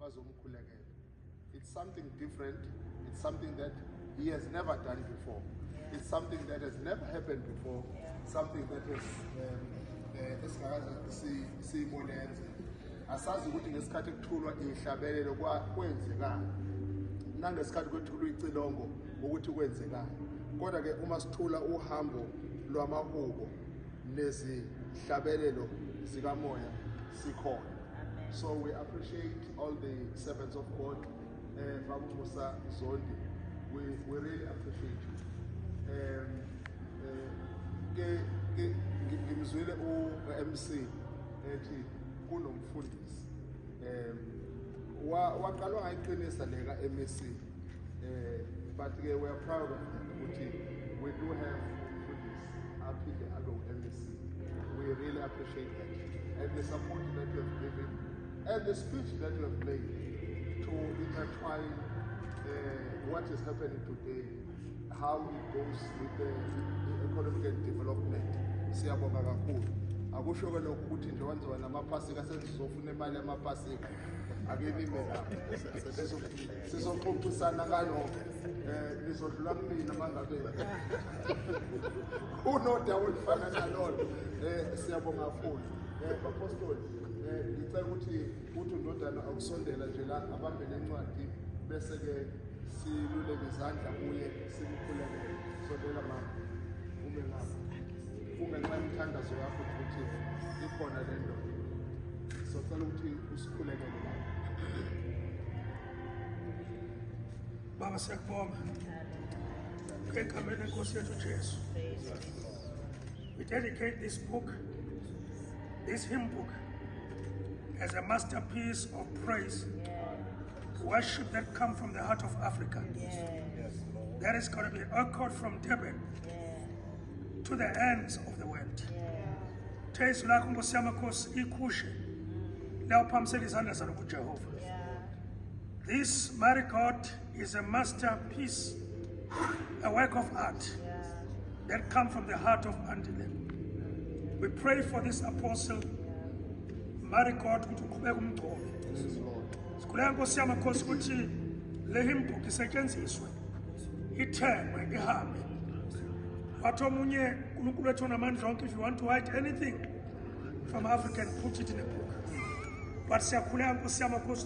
bazomkhulekela. It's something different. It's something that he has never done before. It's something that has never happened before. Something that has siyibonenze. Asazi ukuthi ngesikhathi kuthulwa ihlabelelo kwenzekani. Nangesikhathi kwethulwa icilongo ukuthi kwenzekani. Kodwa ke uma sithula uhambo lwamahubo nezihlabelelo zikamoya sikhona. So we appreciate all the servants of God. Babu Musa Zondi, we really appreciate you. Ngimzwile u-MC ethi kunomfundisi waqalwa ngayiqinisa leka MEC, but we are proud of that ukuthi we do have umfundisi aphinde abe u-MEC. We really appreciate that and the support that you have given and the speech that you have made to intertwine what is happening today, how it goes with the economic development. Siyabonga kakhulu. Akusho ke lokho ukuthi nje wenziwa namapasika sesizofuna imali yamapasika. Akemime lapho. Sizoxoxisana ngalokho. Nizodlula kumina mangabe. Unoda olufana nalolo. Siyabonga kakhulu. Apostoli, ngicela ukuthi undodana akusondela nje la abambe lencwadi bese ke siluleke izandla kuye simkhulekele. Sondela mama. Ume ngapha. Ungenxa yomthandazo yakho ukuthi ikhona le nto. Socela ukuthi usikhulekele la. Baba siyakubonga. Ngekamela lenkosi yethu Jesu. We dedicate this book, this hymn book, as a masterpiece of praise, worship that comes from the heart of Africa. That is going to be echoed from Durban to the ends of the world. Taste lakho Nkosi yamakhosi ikhushe la uphamsela izandla zalo kuJehova. This, mighty God, is a masterpiece, a work of art that comes from the heart of Andile. We pray for this apostle, mighty God, ukuthi uqhubeke umgcono. Sikhuleka Nkosi yamakhosi ukuthi le hymn book isetshenziswe, ithengwe, ihambe. Wathi omunye uNkulunkulu wethu onamandla onke, if you want to write anything from Africa, put it in a book. But siyakhuleka Nkosi yamakhosi